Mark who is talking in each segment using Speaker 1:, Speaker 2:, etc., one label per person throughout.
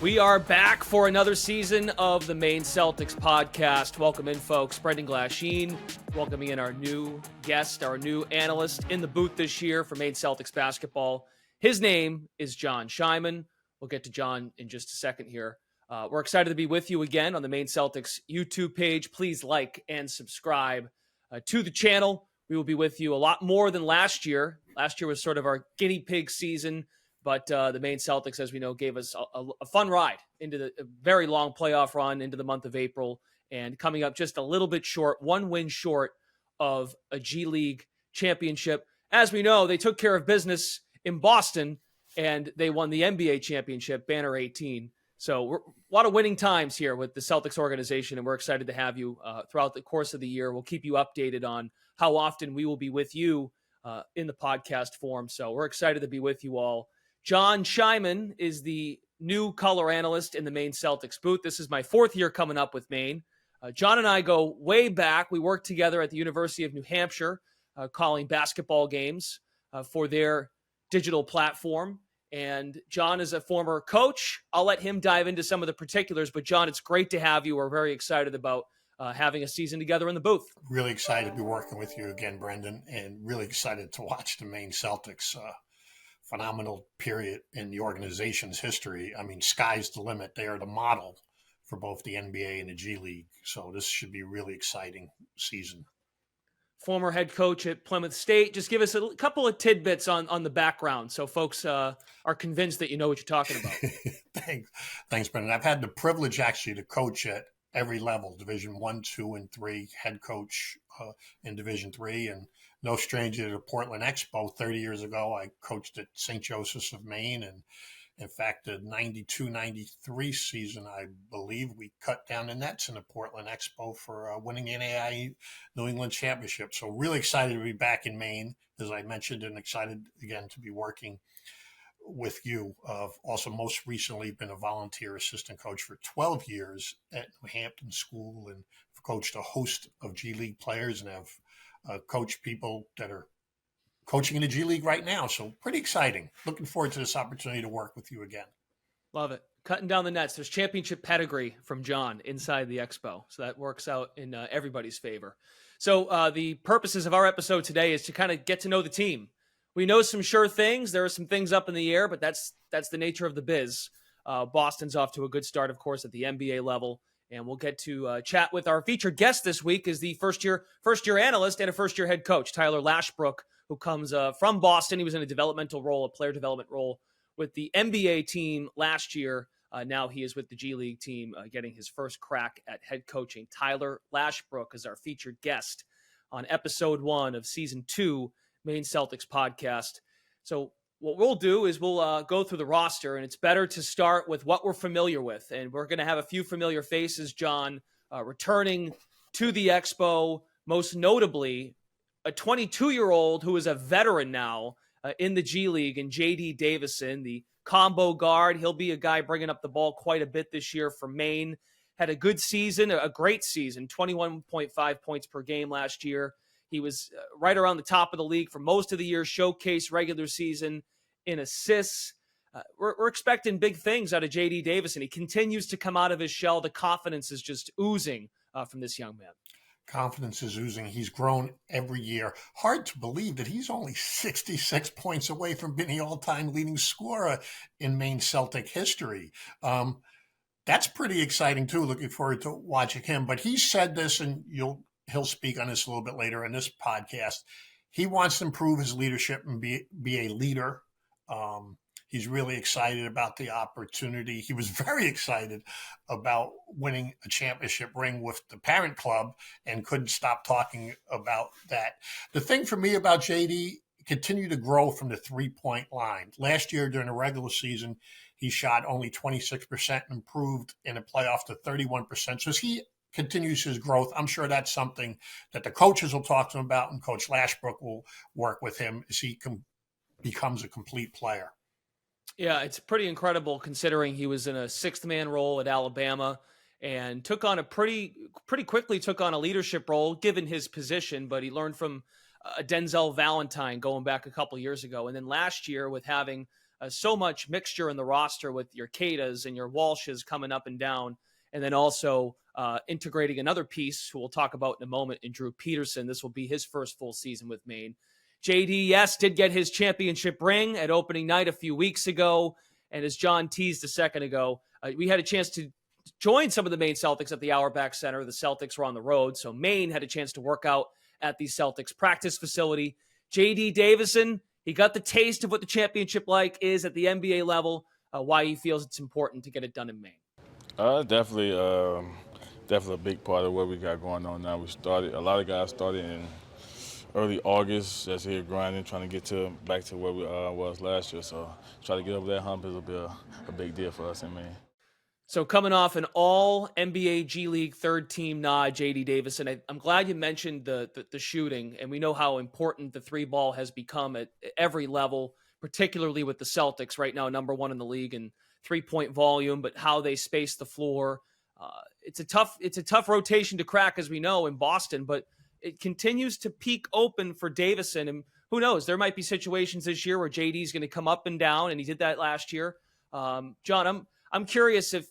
Speaker 1: We are back for another season of the Maine Celtics podcast. Welcome in, folks. Brendan Glasheen welcoming in our new guest, our new analyst in the booth this year for Maine Celtics basketball. His name is John Scheinman. We'll get to John in just a second here. We're excited to be with you again on the Maine Celtics YouTube page. Please like and subscribe to the channel. We will be with you a lot more than last year. Last year was sort of our guinea pig season. But the Maine Celtics, as we know, gave us a fun ride into a very long playoff run into the month of April, and coming up just a little bit short, one win short of a G League championship. As we know, they took care of business in Boston, and they won the NBA championship, Banner 18. So a lot of winning times here with the Celtics organization, and we're excited to have you throughout the course of the year. We'll keep you updated on how often we will be with you in the podcast form. So we're excited to be with you all. John Scheinman is the new color analyst in the Maine Celtics booth. This is my fourth year coming up with Maine. John and I go way back. We worked together at the University of New Hampshire, calling basketball games for their digital platform. And John is a former coach. I'll let him dive into some of the particulars. But John, it's great to have you. We're very excited about having a season together in the booth.
Speaker 2: Really excited to be working with you again, Brendan, and really excited to watch the Maine Celtics. Phenomenal period in the organization's history. I mean, sky's the limit. They are the model for both the NBA and the G League. So this should be a really exciting season.
Speaker 1: Former head coach at Plymouth State. Just give us a couple of tidbits on the background so folks are convinced that you know what you're talking about.
Speaker 2: Thanks, Brendan. I've had the privilege actually to coach at every level, Division 1, 2, and 3, head coach in Division 3, and no stranger to the Portland Expo. 30 years ago, I coached at St. Joseph's of Maine. And in fact, the 92-93 season, I believe we cut down the nets in the Portland Expo for winning the NAIA New England Championship. So really excited to be back in Maine, as I mentioned, and excited again to be working with you. Also, most recently been a volunteer assistant coach for 12 years at New Hampton School, and I've coached a host of G League players and have coach people that are coaching in the G League right now. So pretty exciting. Looking forward to this opportunity to work with you again.
Speaker 1: Love it. Cutting down the nets. There's championship pedigree from John inside the Expo. So that works out in everybody's favor. So the purposes of our episode today is to kind of get to know the team. We know some sure things. There are some things up in the air, but that's the nature of the biz. Boston's off to a good start, of course, at the NBA level. And we'll get to chat with our featured guest this week is the first year analyst and a first year head coach, Tyler Lashbrook, who comes from Boston. He was in a developmental role, a player development role with the NBA team last year. Now he is with the G League team, getting his first crack at head coaching. Tyler Lashbrook is our featured guest on episode 1 of season 2, Maine Celtics podcast. So what we'll do is we'll go through the roster, and it's better to start with what we're familiar with. And we're going to have a few familiar faces, John, returning to the Expo, most notably a 22-year-old who is a veteran now in the G League, and J.D. Davison, the combo guard. He'll be a guy bringing up the ball quite a bit this year for Maine. Had a good season, a great season, 21.5 points per game last year. He was right around the top of the league for most of the year, showcase regular season in assists. We're expecting big things out of J.D. Davison. He continues to come out of his shell. The confidence is just oozing from this young man.
Speaker 2: Confidence is oozing. He's grown every year. Hard to believe that he's only 66 points away from being the all-time leading scorer in Maine Celtic history. That's pretty exciting, too. Looking forward to watching him. But he said this, and he'll speak on this a little bit later in this podcast. He wants to improve his leadership and be a leader. He's really excited about the opportunity. He was very excited about winning a championship ring with the parent club and couldn't stop talking about that. The thing for me about JD, continue to grow from the three-point line. Last year during the regular season, he shot only 26% and improved in the playoff to 31%. So as he continues his growth, I'm sure that's something that the coaches will talk to him about, and Coach Lashbrook will work with him as he becomes a complete player.
Speaker 1: Yeah, it's pretty incredible considering he was in a sixth-man role at Alabama and took on pretty quickly took on a leadership role given his position, but he learned from Denzel Valentine going back a couple years ago. And then last year with having so much mixture in the roster with your Cadas and your Walshes coming up and down, and then also integrating another piece who we'll talk about in a moment in Drew Peterson. This will be his first full season with Maine. JD, yes, did get his championship ring at opening night a few weeks ago. And as John teased a second ago, we had a chance to join some of the Maine Celtics at the Auerbach Center. The Celtics were on the road, so Maine had a chance to work out at the Celtics practice facility. JD Davison, he got the taste of what the championship is at the NBA level, why he feels it's important to get it done in Maine.
Speaker 3: Definitely a big part of what we got going on now. A lot of guys started in early August, just here grinding, trying to get back to where we was last year. So try to get over that hump is a big deal for us in Maine.
Speaker 1: So coming off an all NBA G League third team nod, JD Davison, I'm glad you mentioned the shooting, and we know how important the three ball has become at every level, particularly with the Celtics right now, number one in the league in 3-point volume, but how they space the floor. It's a tough rotation to crack, as we know, in Boston, but it continues to peak open for Davison. And who knows, there might be situations this year where JD's going to come up and down, and he did that last year. John, I'm curious if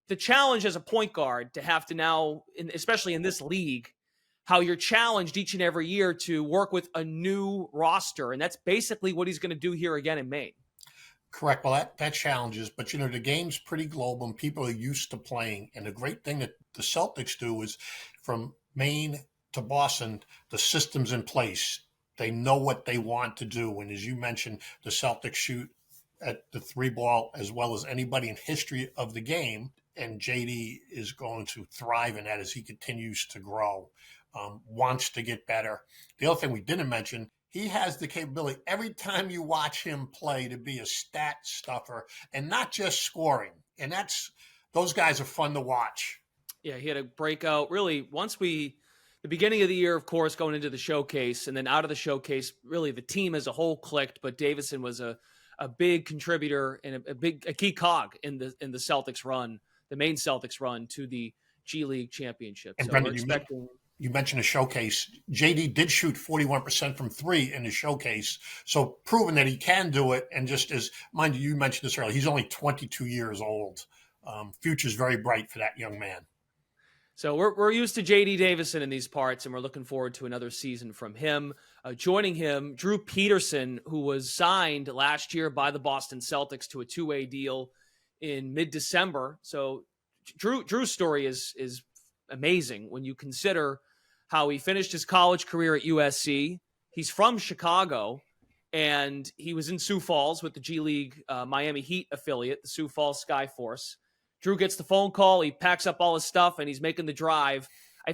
Speaker 1: the challenge as a point guard to have to now, especially in this league, how you're challenged each and every year to work with a new roster. And that's basically what he's going to do here again in Maine.
Speaker 2: Correct. Well, that challenges, but the game's pretty global and people are used to playing. And the great thing that the Celtics do is from Maine to Boston, the system's in place. They know what they want to do. And as you mentioned, the Celtics shoot at the three ball as well as anybody in history of the game. And JD is going to thrive in that as he continues to grow, wants to get better. The other thing we didn't mention, he has the capability every time you watch him play to be a stat stuffer and not just scoring. And those guys are fun to watch.
Speaker 1: Yeah, he had a breakout really the beginning of the year, of course, going into the showcase, and then out of the showcase, really the team as a whole clicked, but Davison was a big contributor and a key cog in the Celtics run, the Maine Celtics run to the G League championship.
Speaker 2: And
Speaker 1: so
Speaker 2: Brendan, you mentioned a showcase. JD did shoot 41% from three in the showcase, so proving that he can do it. And just as, mind you mentioned this earlier, he's only 22 years old. Future's very bright for that young man.
Speaker 1: So we're used to JD Davison in these parts, and we're looking forward to another season from him. Joining him, Drew Peterson, who was signed last year by the Boston Celtics to a two-way deal in mid-December. So Drew's story is amazing when you consider how he finished his college career at USC. He's from Chicago, and he was in Sioux Falls with the G League Miami Heat affiliate, the Sioux Falls Skyforce. Drew gets the phone call. He packs up all his stuff, and he's making the drive. I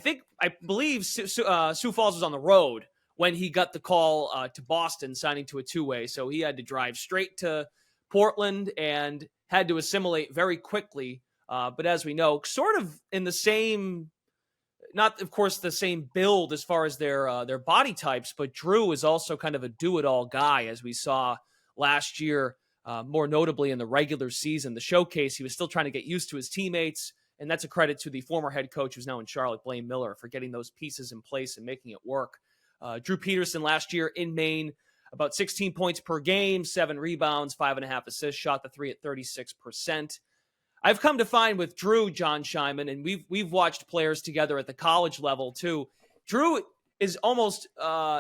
Speaker 1: believe Sioux Falls was on the road when he got the call to Boston, signing to a two-way. So he had to drive straight to Portland and had to assimilate very quickly. But as we know, sort of in the same, not of course the same build as far as their body types, but Drew is also kind of a do-it-all guy, as we saw last year. More notably in the regular season, the showcase, he was still trying to get used to his teammates, and that's a credit to the former head coach who's now in Charlotte, Blaine Miller, for getting those pieces in place and making it work. Drew Peterson last year in Maine, about 16 points per game, 7 rebounds, 5.5 assists, shot the three at 36%. I've come to find with Drew, John Scheinman, and we've watched players together at the college level too. Drew is almost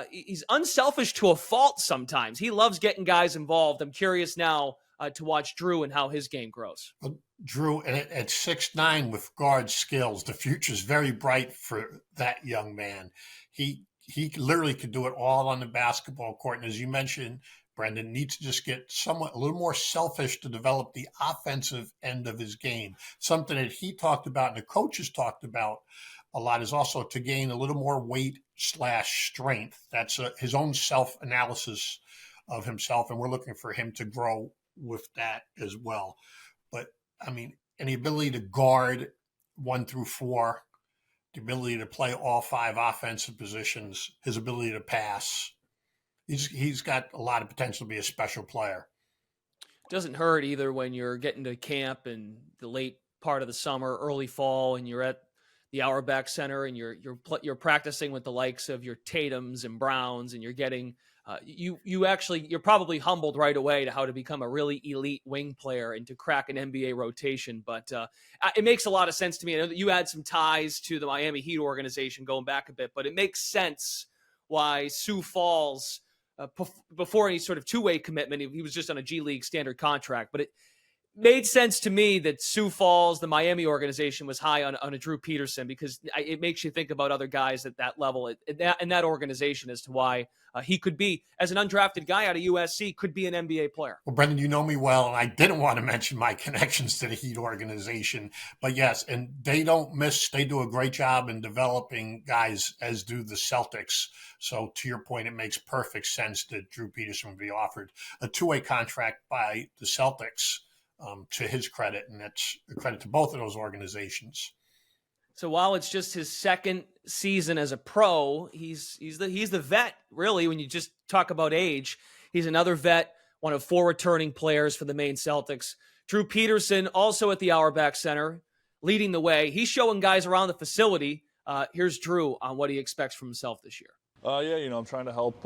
Speaker 1: he's unselfish to a fault sometimes. He loves getting guys involved. I'm curious now to watch Drew and how his game grows.
Speaker 2: Well, Drew, at 6'9" with guard skills, the future's very bright for that young man. He literally could do it all on the basketball court. And as you mentioned, Brendan needs to just get a little more selfish to develop the offensive end of his game. Something that he talked about and the coaches talked about a lot is also to gain a little more weight/strength. That's his own self-analysis of himself, and we're looking for him to grow with that as well. But, and the ability to guard 1 through 4, the ability to play all 5 offensive positions, his ability to pass, he's got a lot of potential to be a special player.
Speaker 1: Doesn't hurt either when you're getting to camp in the late part of the summer, early fall, and you're at the Auerbach Center and you're practicing with the likes of your Tatums and Browns, and you're getting you're probably humbled right away to how to become a really elite wing player and to crack an NBA rotation. But it makes a lot of sense to me. I know that you had some ties to the Miami Heat organization going back a bit, but it makes sense why Sioux Falls, before any sort of two-way commitment, he was just on a G League standard contract. But it made sense to me that Sioux Falls, the Miami organization, was high on a Drew Peterson, because it makes you think about other guys at that level in that organization as to why he could be, as an undrafted guy out of USC, could be an NBA player.
Speaker 2: Well, Brendan, you know me well, and I didn't want to mention my connections to the Heat organization, but yes, and they don't miss. They do a great job in developing guys, as do the Celtics. So to your point, it makes perfect sense that Drew Peterson would be offered a two-way contract by the Celtics, to his credit, and that's a credit to both of those organizations.
Speaker 1: So while it's just his second season as a pro, he's the vet, really. When you just talk about age, he's another vet, one of 4 returning players for the Maine Celtics. Drew Peterson, also at the Auerbach Center, leading the way. He's showing guys around the facility. Here's Drew on what he expects from himself this year.
Speaker 4: Yeah, I'm trying to help,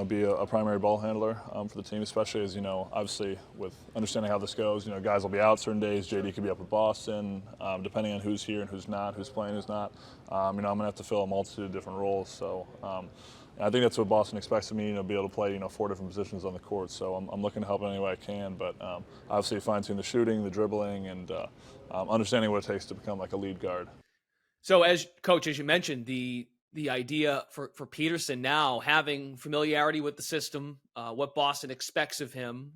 Speaker 4: be a primary ball handler for the team, especially as, obviously with understanding how this goes, guys will be out certain days. JD could be up with Boston, depending on who's here and who's not, who's playing, who's not. I'm going to have to fill a multitude of different roles. So I think that's what Boston expects of me, be able to play, 4 different positions on the court. So I'm looking to help in any way I can, but obviously fine-tune the shooting, the dribbling, and understanding what it takes to become like a lead guard.
Speaker 1: So as you mentioned, the idea for Peterson now having familiarity with the system, what Boston expects of him.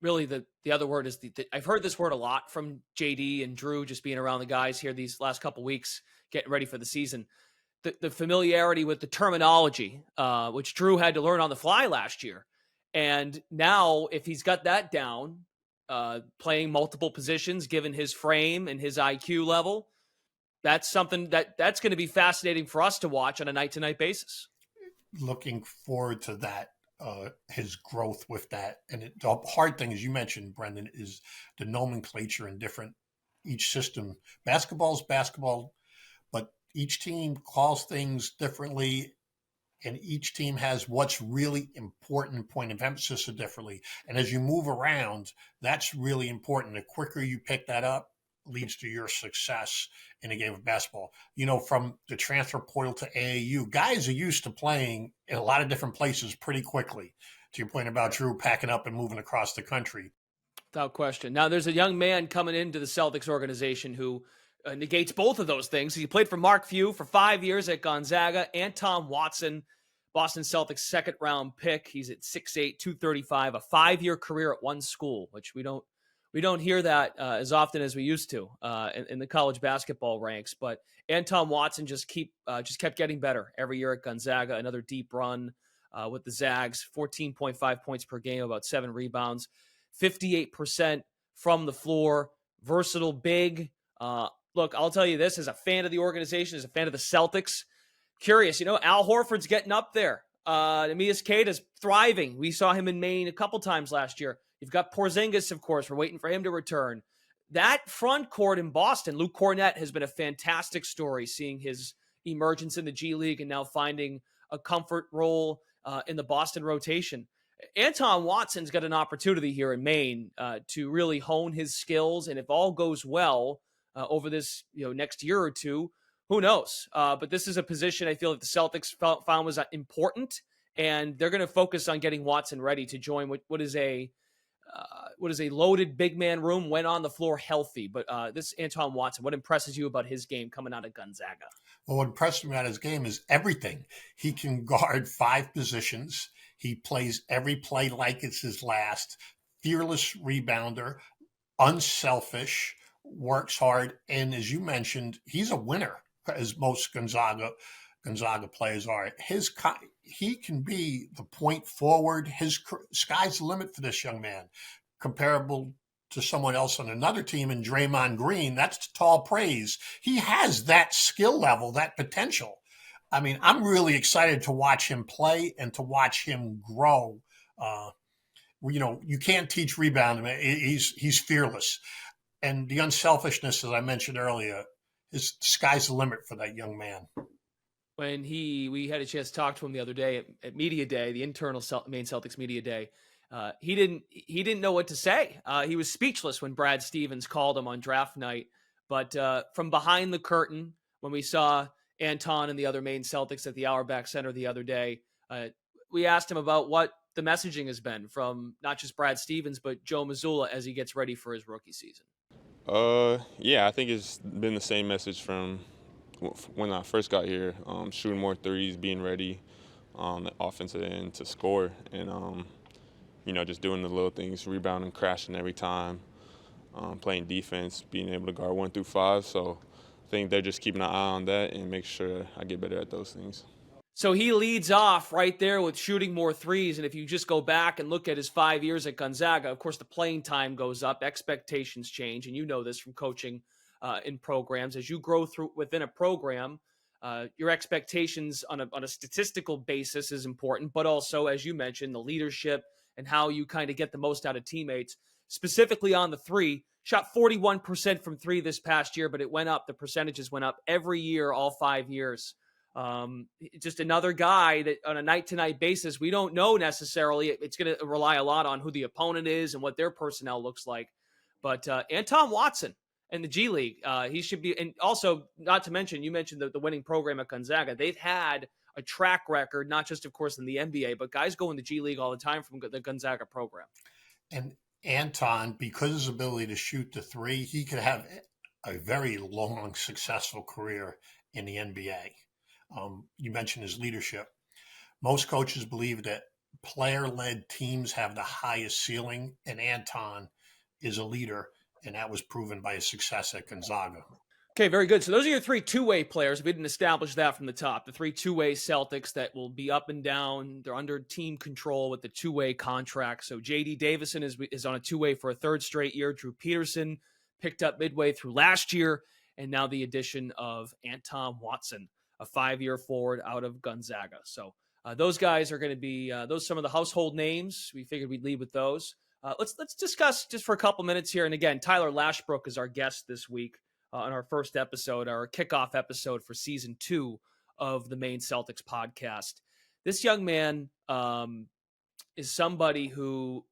Speaker 1: Really, the other word is I've heard this word a lot from JD and Drew, just being around the guys here these last couple weeks, getting ready for the season. The familiarity with the terminology, which Drew had to learn on the fly last year. And now, if he's got that down, playing multiple positions, given his frame and his IQ level, that's something that's going to be fascinating for us to watch on a night-to-night basis.
Speaker 2: Looking forward to that, his growth with that. And the hard thing, as you mentioned, Brendan, is the nomenclature in each system. Basketball's basketball, but each team calls things differently, and each team has what's really important, point of emphasis differently. And as you move around, that's really important. The quicker you pick that up, leads to your success in a game of basketball. From the transfer portal to AAU, guys are used to playing in a lot of different places pretty quickly. To your point about Drew packing up and moving across the country.
Speaker 1: Without question. Now, there's a young man coming into the Celtics organization who negates both of those things. He played for Mark Few for 5 years at Gonzaga. Anton Watson, Boston Celtics second-round pick. He's at 6'8", 235, a 5-year career at one school, which we don't hear that as often as we used to in the college basketball ranks. But Anton Watson just kept getting better every year at Gonzaga. Another deep run with the Zags, 14.5 points per game, about 7 rebounds, 58% from the floor, versatile big. Look, I'll tell you this, as a fan of the organization, as a fan of the Celtics, curious, Al Horford's getting up there. Neemias Queta's thriving. We saw him in Maine a couple times last year. You've got Porzingis, of course. We're waiting for him to return. That front court in Boston, Luke Cornett has been a fantastic story, seeing his emergence in the G League and now finding a comfort role in the Boston rotation. Anton Watson's got an opportunity here in Maine to really hone his skills, and if all goes well over this next year or two, who knows? But this is a position I feel that the Celtics found was important, and they're going to focus on getting Watson ready to join what is a loaded big man room when on the floor healthy. But this Anton Watson, what impresses you about his game coming out of Gonzaga?
Speaker 2: Well, what impressed me about his game is everything. He can guard 5 positions. He plays every play like it's his last. Fearless rebounder, unselfish, works hard. And as you mentioned, he's a winner, as most Gonzaga players are. He can be the point forward. His sky's the limit for this young man, comparable to someone else on another team in Draymond Green. That's tall praise. He has that skill level, that potential. I mean, I'm really excited to watch him play and to watch him grow. You can't teach rebounding. He's fearless. And the unselfishness, as I mentioned earlier, is sky's the limit for that young man.
Speaker 1: when we had a chance to talk to him the other day at media day, the internal Maine Celtics media day. He didn't know what to say. He was speechless when Brad Stevens called him on draft night. But from behind the curtain, when we saw Anton and the other Maine Celtics at the Auerbach Center the other day, we asked him about what the messaging has been from not just Brad Stevens, but Joe Mazzulla as he gets ready for his rookie season.
Speaker 5: Yeah, I think it's been the same message from when I first got here, shooting more threes, being ready on the offensive end to score, and just doing the little things, rebounding, crashing every time, playing defense, being able to guard 1 through 5. So I think they're just keeping an eye on that and make sure I get better at those things.
Speaker 1: So he leads off right there with shooting more threes. And if you just go back and look at his 5 years at Gonzaga, of course, the playing time goes up, expectations change. And you know this from coaching in programs. As you grow through within a program, your expectations on a statistical basis is important, but also, as you mentioned, the leadership and how you kind of get the most out of teammates, specifically on the three. Shot 41% from three this past year, but it went up. The percentages went up every year, all 5 years. Just another guy that on a night-to-night basis, we don't know necessarily. It's going to rely a lot on who the opponent is and what their personnel looks like. But Anton Watson in the G League, he should be. And also, not to mention, you mentioned the winning program at Gonzaga. They've had a track record, not just, of course, in the NBA, but guys go in the G League all the time from the Gonzaga program.
Speaker 2: And Anton, because of his ability to shoot the three, he could have a very long, successful career in the NBA. You mentioned his leadership. Most coaches believe that player-led teams have the highest ceiling, and Anton is a leader, and that was proven by his success at Gonzaga.
Speaker 1: Okay, very good. So those are your 3 two-way players. We didn't establish that from the top. The 3 two-way Celtics that will be up and down. They're under team control with the two-way contract. So J.D. Davison is on a two-way for a 3rd straight year. Drew Peterson picked up midway through last year, and now the addition of Anton Watson, a 5-year forward out of Gonzaga. So those guys are going to be some of the household names. We figured we'd lead with those. Let's discuss just for a couple minutes here. And again, Tyler Lashbrook is our guest this week on our first episode, our kickoff episode for season 2 of the Maine Celtics podcast. This young man is somebody who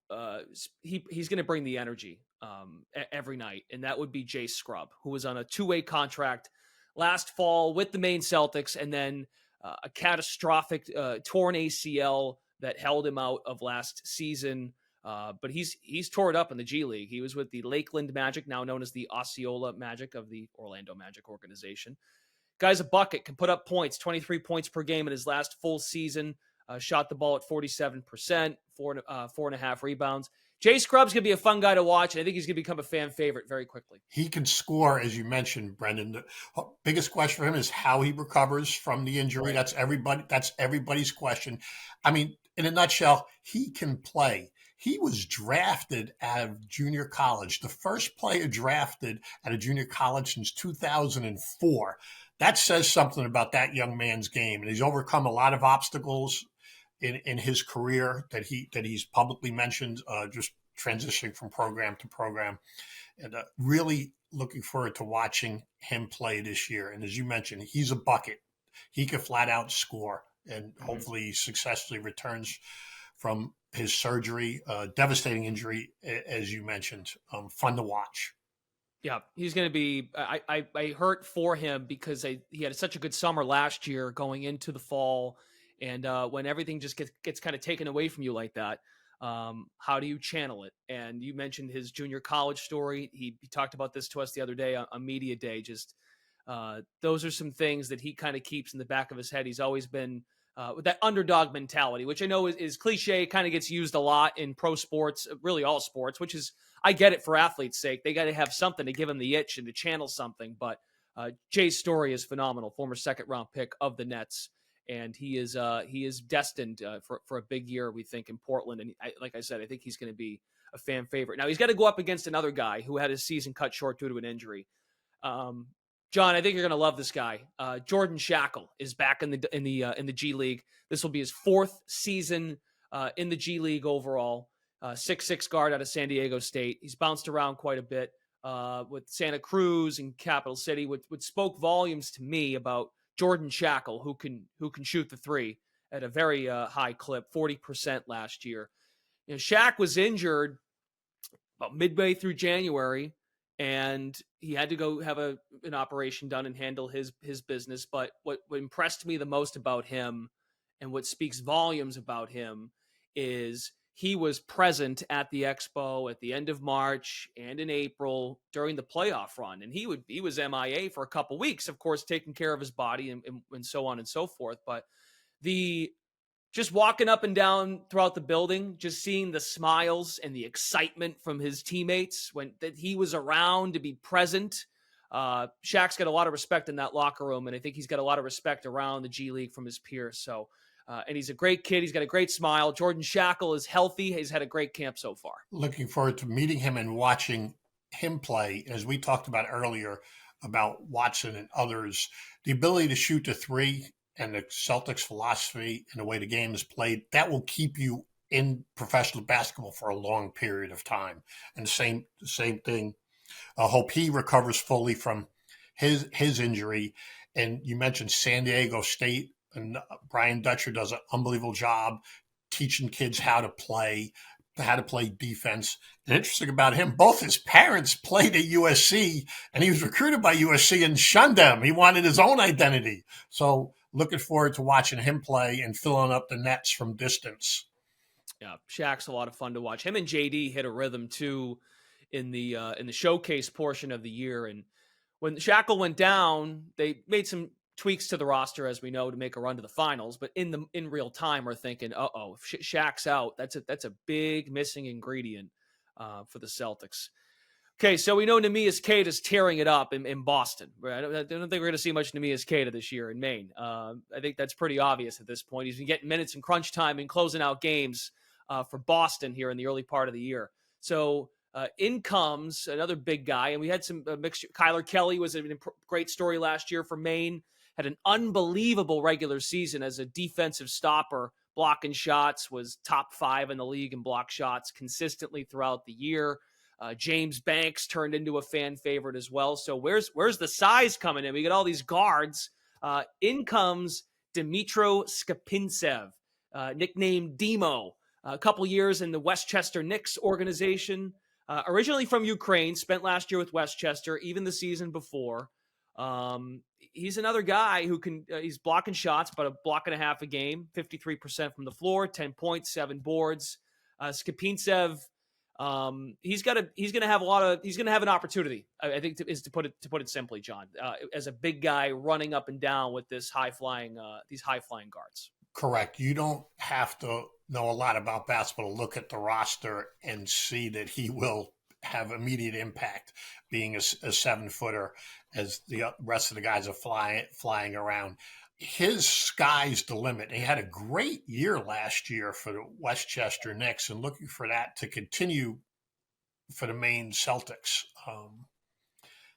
Speaker 1: he's going to bring the energy every night, and that would be Jay Scrubb, who was on a 2-way contract last fall with the Maine Celtics, and then a catastrophic torn ACL that held him out of last season. But he's tore it up in the G League. He was with the Lakeland Magic, now known as the Osceola Magic of the Orlando Magic organization. Guy's a bucket, can put up points, 23 points per game in his last full season. Shot the ball at 47%, 4.5 rebounds. Jay Scrubb's going to be a fun guy to watch, and I think he's going to become a fan favorite very quickly.
Speaker 2: He can score, as you mentioned, Brendan. The biggest question for him is how he recovers from the injury. That's everybody's question. I mean, in a nutshell, he can play. He was drafted out of junior college, the first player drafted out of junior college since 2004. That says something about that young man's game, and he's overcome a lot of obstacles in his career that he's publicly mentioned, just transitioning from program to program, and really looking forward to watching him play this year. And as you mentioned, he's a bucket. He could flat out score, and hopefully he successfully returns from his surgery, devastating injury, as you mentioned. Fun to watch.
Speaker 1: Yeah, he's going to be. I hurt for him because he had such a good summer last year going into the fall. And when everything just gets kind of taken away from you like that, how do you channel it? And you mentioned his junior college story. He talked about this to us the other day on Media Day. Just those are some things that he kind of keeps in the back of his head. He's always been with that underdog mentality, which I know is cliche, kind of gets used a lot in pro sports, really all sports, which is, I get it for athletes' sake. They got to have something to give them the itch and to channel something. But Jay's story is phenomenal. Former 2nd-round pick of the Nets. And he is destined for a big year, we think, in Portland. And like I said, I think he's going to be a fan favorite. Now he's got to go up against another guy who had his season cut short due to an injury. John, I think you're going to love this guy. Jordan Shackle is back in the G League. This will be his 4th season in the G League overall. 6'6" guard out of San Diego State. He's bounced around quite a bit with Santa Cruz and Capital City, which spoke volumes to me about Jordan Shackle, who can shoot the three at a very high clip, 40% last year. Shaq was injured about midway through January, and he had to go have an operation done and handle his business. But what impressed me the most about him, and what speaks volumes about him, is he was present at the Expo at the end of March and in April during the playoff run, and he was MIA for a couple weeks, of course, taking care of his body and so on and so forth. But just walking up and down throughout the building, just seeing the smiles and the excitement from his teammates that he was around to be present. Shaq's got a lot of respect in that locker room, and I think he's got a lot of respect around the G League from his peers. So, and he's a great kid. He's got a great smile. Jordan Shackle is healthy. He's had a great camp so far.
Speaker 2: Looking forward to meeting him and watching him play. As we talked about earlier about Watson and others, the ability to shoot the three and the Celtics philosophy and the way the game is played, that will keep you in professional basketball for a long period of time. And the same thing. I hope he recovers fully from his injury. And you mentioned San Diego State, and Brian Dutcher does an unbelievable job teaching kids how to play defense. And interesting about him, both his parents played at USC, and he was recruited by USC and shunned them. He wanted his own identity. So looking forward to watching him play and filling up the nets from distance.
Speaker 1: Yeah, Shaq's a lot of fun to watch. Him and JD hit a rhythm too in the showcase portion of the year. And when Shackle went down, they made some tweaks to the roster, as we know, to make a run to the finals. But in real time, we're thinking, if Shaq's out, that's a big missing ingredient for the Celtics. Okay, so we know Neemias Queta is tearing it up in Boston. I don't think we're going to see much Neemias Queta this year in Maine. I think that's pretty obvious at this point. He's been getting minutes in crunch time and closing out games for Boston here in the early part of the year. So in comes another big guy, and we had some mixture. Kyler Kelly was a great story last year for Maine. Had an unbelievable regular season as a defensive stopper, blocking shots, was top 5 in the league in block shots consistently throughout the year. James Banks turned into a fan favorite as well. So where's the size coming in? We got all these guards. In comes Dmitro Skapintsev, nicknamed Demo. A couple years in the Westchester Knicks organization. Originally from Ukraine, spent last year with Westchester, even the season before. He's another guy who can, he's blocking shots, about a block and a half a game, 53% from the floor, 10 points, 7 boards. Skapintsev, he's going to have an opportunity. I think to put it simply, John, as a big guy running up and down with these high flying guards.
Speaker 2: Correct. You don't have to know a lot about basketball to look at the roster and see that he will have immediate impact being a 7-footer as the rest of the guys are flying around. His sky's the limit. He had a great year last year for the Westchester Knicks, and looking for that to continue for the Maine Celtics.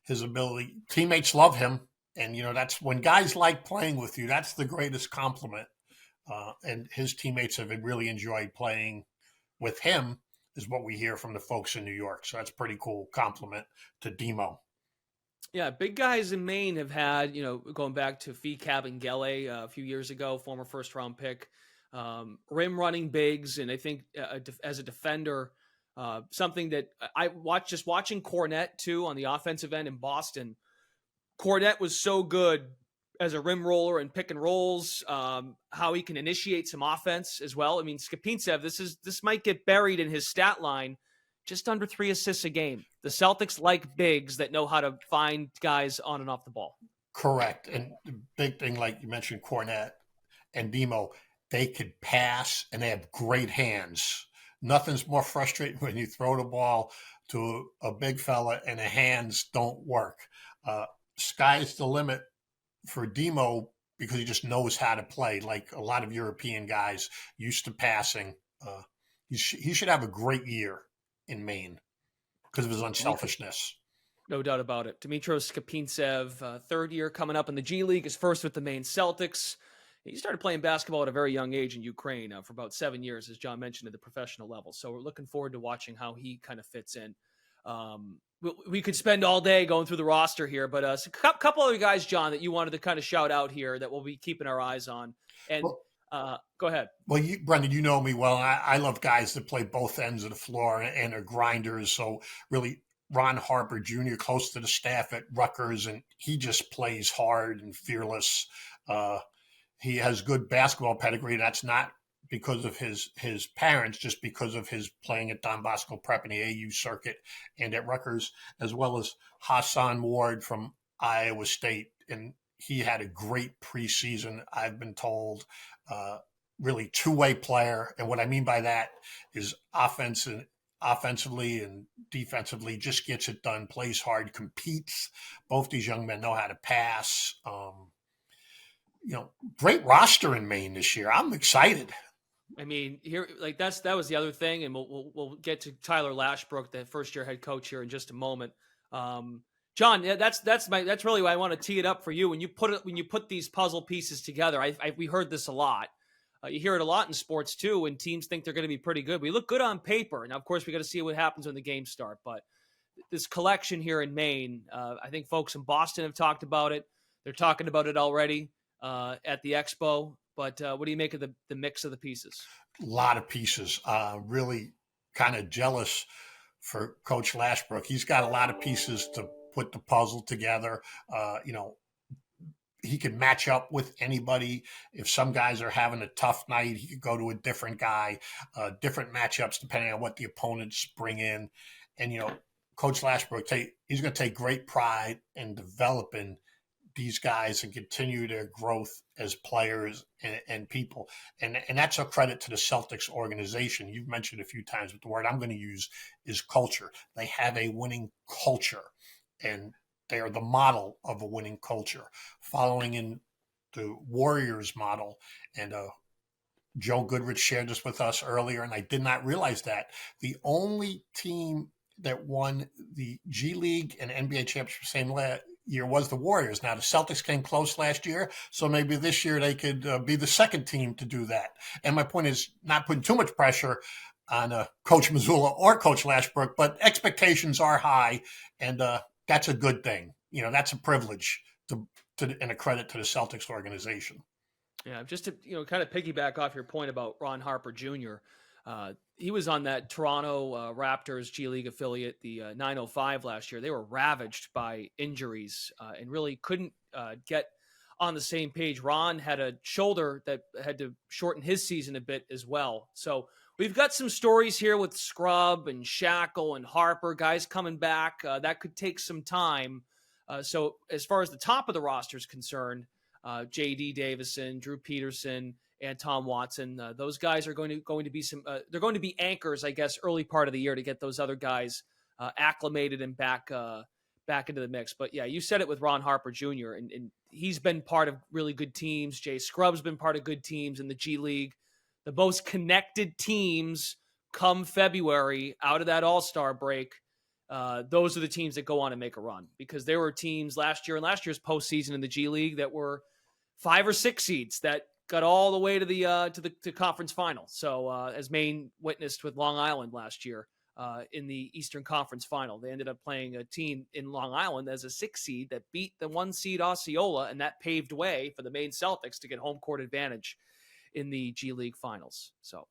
Speaker 2: His ability, teammates love him, and that's when guys like playing with you. That's the greatest compliment. And his teammates have really enjoyed playing with him, is what we hear from the folks in New York. So that's a pretty cool compliment to Demo.
Speaker 1: Yeah, big guys in Maine have had, going back to Fee Kabengele a few years ago, former first-round pick, rim running bigs, and I think as a defender, something that I watched, just watching Cornette too on the offensive end in Boston. Cornette was so good as a rim roller and pick and rolls, how he can initiate some offense as well. I mean, Skapintsev, this might get buried in his stat line, just under 3 assists a game. The Celtics like bigs that know how to find guys on and off the ball.
Speaker 2: Correct. And the big thing, like you mentioned, Cornette and Demo, they could pass and they have great hands. Nothing's more frustrating when you throw the ball to a big fella and the hands don't work. Sky's the limit for Demo because he just knows how to play, like a lot of European guys used to passing. He should have a great year in Maine because of his unselfishness.
Speaker 1: No doubt about it. Dmitro Skapintsev, third year coming up in the G League, is first with the Maine Celtics. He started playing basketball at a very young age in Ukraine for about 7 years, as John mentioned, at the professional level. So we're looking forward to watching how he kind of fits in. We could spend all day going through the roster here, but a couple other guys, John, that you wanted to kind of shout out here that we'll be keeping our eyes on. And go ahead.
Speaker 2: Well, Brendan, you know me well. I love guys that play both ends of the floor and are grinders. So really, Ron Harper Jr., close to the staff at Rutgers, and he just plays hard and fearless. He has good basketball pedigree. That's not because of his parents, just because of his playing at Don Bosco Prep in the AU circuit and at Rutgers, as well as Hassan Ward from Iowa State. And he had a great preseason, I've been told. Really two-way player. And what I mean by that is offensively and defensively, just gets it done, plays hard, competes. Both these young men know how to pass. Great roster in Maine this year. I'm excited.
Speaker 1: I mean, here, that was the other thing, and we'll get to Tyler Lashbrook, the first-year head coach, here in just a moment. John, that's really why I want to tee it up for you. When you put these puzzle pieces together, we heard this a lot. You hear it a lot in sports too, when teams think they're going to be pretty good. We look good on paper, and of course, we got to see what happens when the games start. But this collection here in Maine, I think folks in Boston have talked about it. They're talking about it already at the Expo. But what do you make of the mix of the pieces?
Speaker 2: A lot of pieces. Really kind of jealous for Coach Lashbrook. He's got a lot of pieces to put the puzzle together. He can match up with anybody. If some guys are having a tough night, he could go to a different guy, different matchups depending on what the opponents bring in. And, Coach Lashbrook, he's going to take great pride in developing these guys and continue their growth as players and people. And that's a credit to the Celtics organization. You've mentioned a few times, but the word I'm going to use is culture. They have a winning culture, and they are the model of a winning culture, following in the Warriors model. And Joe Goodrich shared this with us earlier, and I did not realize that. The only team that won the G League and NBA championship same year was the Warriors. Now, the Celtics came close last year, so maybe this year they could be the second team to do that. And my point is not putting too much pressure on Coach Mazzulla or Coach Lashbrook, but expectations are high, and that's a good thing. That's a privilege and a credit to the Celtics organization.
Speaker 1: Yeah, just to kind of piggyback off your point about Ron Harper Jr., he was on that Toronto Raptors G League affiliate, the 905 last year. They were ravaged by injuries and really couldn't get on the same page. Ron had a shoulder that had to shorten his season a bit as well. So we've got some stories here with Scrub and Shackle and Harper, guys coming back. That could take some time. So as far as the top of the roster is concerned, J.D. Davison, Drew Peterson, and Tom Watson, those guys are going to be they're going to be anchors, I guess, early part of the year to get those other guys acclimated and back into the mix. But yeah, you said it with Ron Harper Jr., and he's been part of really good teams. Jay Scrubb's been part of good teams in the G League. The most connected teams come February out of that All-Star break. Those are the teams that go on and make a run, because there were teams last year in last year's postseason in the G League that were 5 or 6 seeds that got all the way to the conference final. So as Maine witnessed with Long Island last year in the Eastern Conference final, they ended up playing a team in Long Island as a 6 seed that beat the 1 seed Osceola, and that paved way for the Maine Celtics to get home court advantage in the G League finals. So,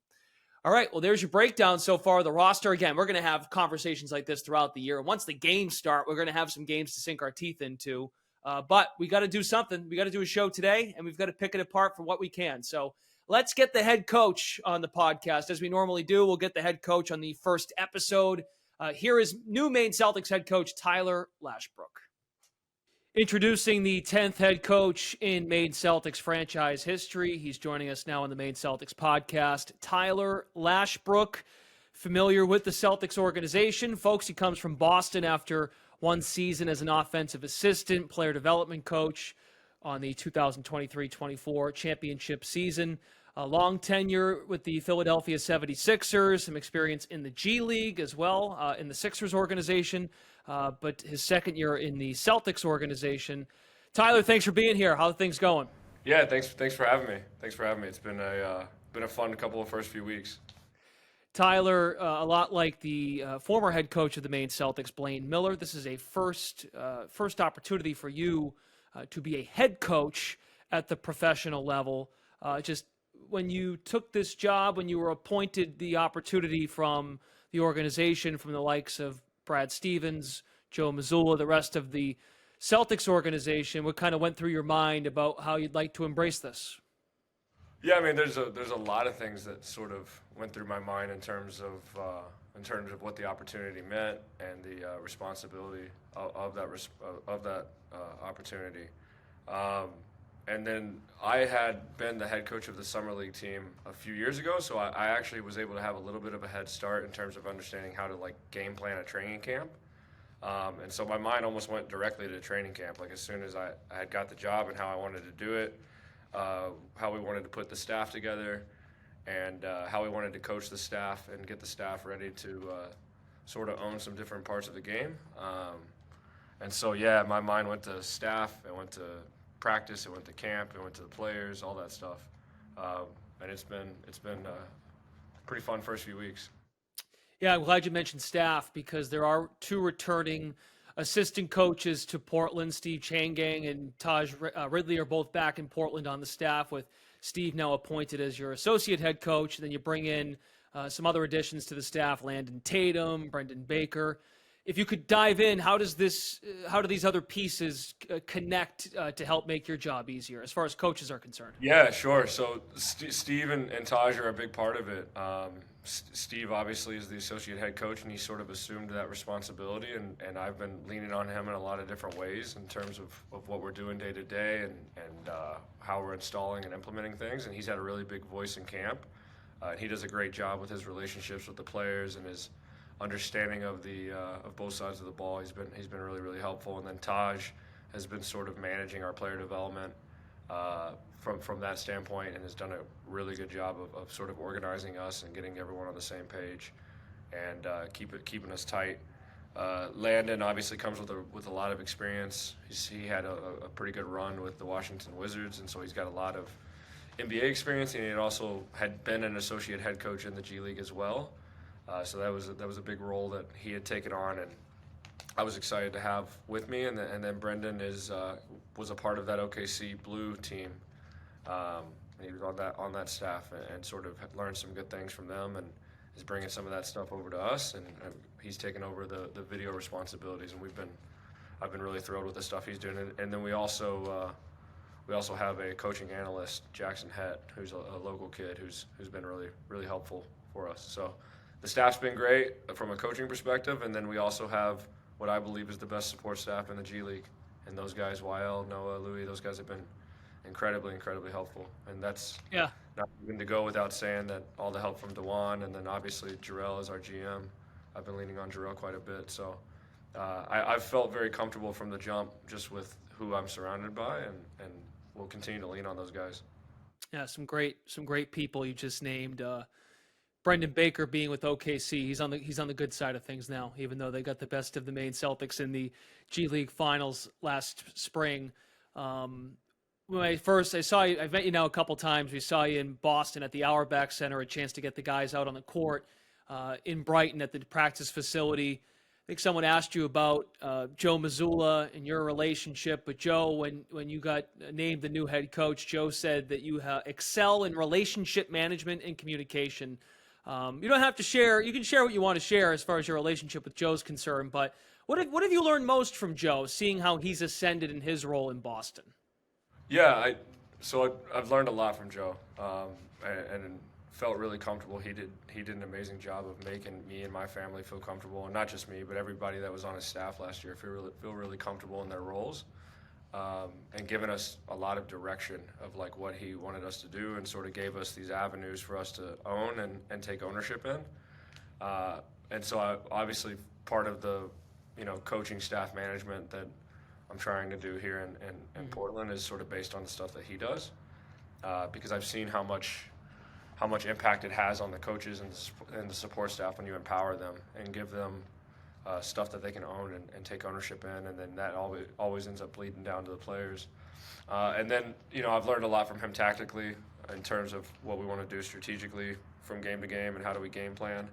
Speaker 1: all right, well, there's your breakdown so far. The roster, again, we're going to have conversations like this throughout the year. And once the games start, we're going to have some games to sink our teeth into. But we got to do something. We got to do a show today, and we've got to pick it apart for what we can. So let's get the head coach on the podcast. As we normally do, we'll get the head coach on the first episode. Here is new Maine Celtics head coach Tyler Lashbrook. Introducing the 10th head coach in Maine Celtics franchise history. He's joining us now on the Maine Celtics podcast. Tyler Lashbrook, familiar with the Celtics organization. Folks, he comes from Boston after 1 season as an offensive assistant, player development coach on the 2023-24 championship season. A long tenure with the Philadelphia 76ers, some experience in the G League as well, in the Sixers organization, but his second year in the Celtics organization. Tyler, thanks for being here. How are things going?
Speaker 6: Yeah, thanks for having me. It's been a fun couple of first few weeks.
Speaker 1: Tyler, a lot like the former head coach of the Maine Celtics, Blaine Miller, this is a first opportunity for you to be a head coach at the professional level. Just when you took this job, when you were appointed the opportunity from the organization, from the likes of Brad Stevens, Joe Mazzulla, the rest of the Celtics organization, what kind of went through your mind about how you'd like to embrace this?
Speaker 6: Yeah, I mean, there's a lot of things that sort of went through my mind in terms of what the opportunity meant and the responsibility of that opportunity. And then I had been the head coach of the summer league team a few years ago, so I actually was able to have a little bit of a head start in terms of understanding how to like game plan a training camp. And so my mind almost went directly to training camp, like as soon as I had got the job and how I wanted to do it. How we wanted to put the staff together, and how we wanted to coach the staff and get the staff ready to sort of own some different parts of the game. And so, yeah, my mind went to staff, it went to practice, it went to camp, it went to the players, all that stuff. And it's been a pretty fun first few weeks.
Speaker 1: Yeah, I'm glad you mentioned staff because there are two returning assistant coaches to Portland. Steve Changang and Taj Ridley are both back in Portland on the staff, with Steve now appointed as your associate head coach. And then you bring in some other additions to the staff: Landon Tatum, Brendan Baker. If you could dive in, how do these other pieces connect to help make your job easier as far as coaches are concerned?
Speaker 6: Yeah, sure. So Steve and Taj are a big part of it. Steve obviously is the associate head coach, and he sort of assumed that responsibility, and I've been leaning on him in a lot of different ways in terms of what we're doing day to day and how we're installing and implementing things, and he's had a really big voice in camp. He does a great job with his relationships with the players and his understanding of both sides of the ball. He's been really, really helpful. And then Taj has been sort of managing our player development from that standpoint, and has done a really good job of sort of organizing us and getting everyone on the same page and keeping us tight. Landon obviously comes with a lot of experience. He had a pretty good run with the Washington Wizards, and so he's got a lot of NBA experience, and he also had been an associate head coach in the G League as well. So that was a big role that he had taken on, and I was excited to have with me. And then Brendan was a part of that OKC Blue team. He was on that staff and sort of learned some good things from them, and is bringing some of that stuff over to us. And he's taken over the video responsibilities, and I've been really thrilled with the stuff he's doing. And then we also have a coaching analyst, Jackson Hett, who's a local kid who's been really, really helpful for us. So the staff's been great from a coaching perspective, and then we also have what I believe is the best support staff in the G League. And those guys, YL, Noah, Louis, those guys have been incredibly, incredibly helpful. And that's not even to go without saying that all the help from Dewan, and then obviously Jarrell is our GM. I've been leaning on Jarrell quite a bit. So I've felt very comfortable from the jump just with who I'm surrounded by, and we'll continue to lean on those guys.
Speaker 1: Yeah, some great people you just named. Brendan Baker being with OKC, he's on the good side of things now, even though they got the best of the Maine Celtics in the G League Finals last spring. When I saw you, I've met you now a couple times. We saw you in Boston at the Auerbach Center, a chance to get the guys out on the court. In Brighton at the practice facility. I think someone asked you about Joe Mazzulla and your relationship with Joe when you got named the new head coach. Joe said that you excel in relationship management and communication. You don't have to share. You can share what you want to share as far as your relationship with Joe's concerned. But what have you learned most from Joe, seeing how he's ascended in his role in Boston?
Speaker 6: Yeah, I've learned a lot from Joe, and felt really comfortable. He did an amazing job of making me and my family feel comfortable, and not just me, but everybody that was on his staff last year feel really comfortable in their roles, and given us a lot of direction of like what he wanted us to do, and sort of gave us these avenues for us to own and take ownership in. And so obviously part of the coaching staff management that I'm trying to do here in Portland is sort of based on the stuff that he does, because I've seen how much impact it has on the coaches and the support staff when you empower them and give them stuff that they can own and take ownership in, and then that always ends up bleeding down to the players. And then I've learned a lot from him tactically in terms of what we want to do strategically from game to game and how do we game plan.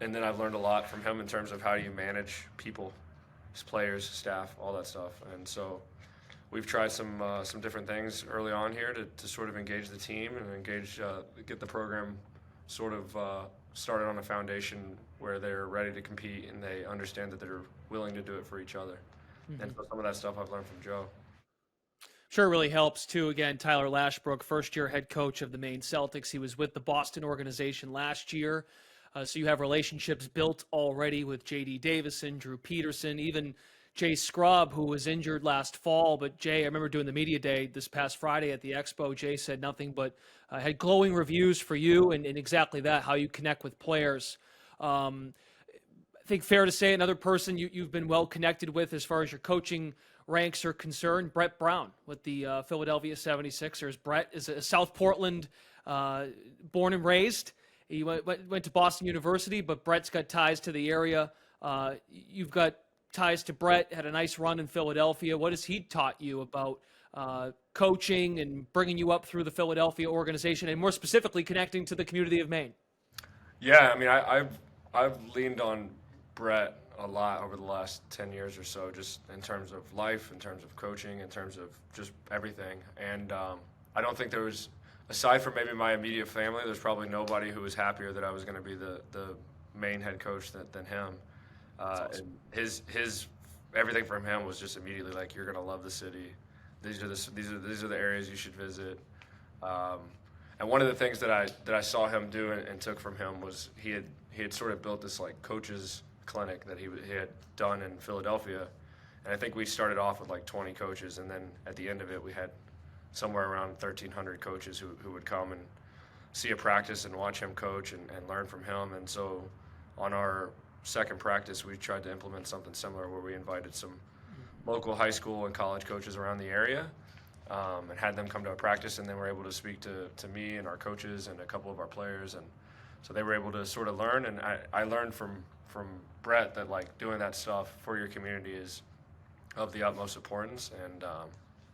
Speaker 6: And then I've learned a lot from him in terms of how do you manage people, players, staff, all that stuff. And so we've tried some different things early on here to sort of engage the team and get the program sort of started on a foundation where they're ready to compete and they understand that they're willing to do it for each other. And so some of that stuff I've learned from Joe.
Speaker 1: Sure really helps, too. Again, Tyler Lashbrook, first-year head coach of the Maine Celtics. He was with the Boston organization last year. So you have relationships built already with J.D. Davison, Drew Peterson, even Jay Scrub, who was injured last fall. But Jay, I remember doing the media day this past Friday at the Expo. Jay said nothing but had glowing reviews for you and exactly that, how you connect with players. I think fair to say another person you've been well connected with as far as your coaching ranks are concerned, Brett Brown with the Philadelphia 76ers. Brett is a South Portland born and raised. He went to Boston University, but Brett's got ties to the area. You've got ties to Brett, had a nice run in Philadelphia. What has he taught you about coaching and bringing you up through the Philadelphia organization and more specifically connecting to the community of Maine?
Speaker 6: Yeah, I mean, I've leaned on Brett a lot over the last 10 years or so, just in terms of life, in terms of coaching, in terms of just everything. And I don't think there was, aside from maybe my immediate family, there's probably nobody who was happier that I was going to be the main head coach than him.
Speaker 1: Awesome.
Speaker 6: And his everything from him was just immediately like, you're going to love the city. These are the areas you should visit. And one of the things that I saw him do and took from him was he had sort of built this like coaches clinic that he had done in Philadelphia, and I think we started off with like 20 coaches, and then at the end of it we had somewhere around 1,300 coaches who would come and see a practice and watch him coach and learn from him. And so on our second practice we tried to implement something similar where we invited some local high school and college coaches around the area and had them come to a practice, and then were able to speak to me and our coaches and a couple of our players, and so they were able to sort of learn. And I learned from Brett that like doing that stuff for your community is of the utmost importance, and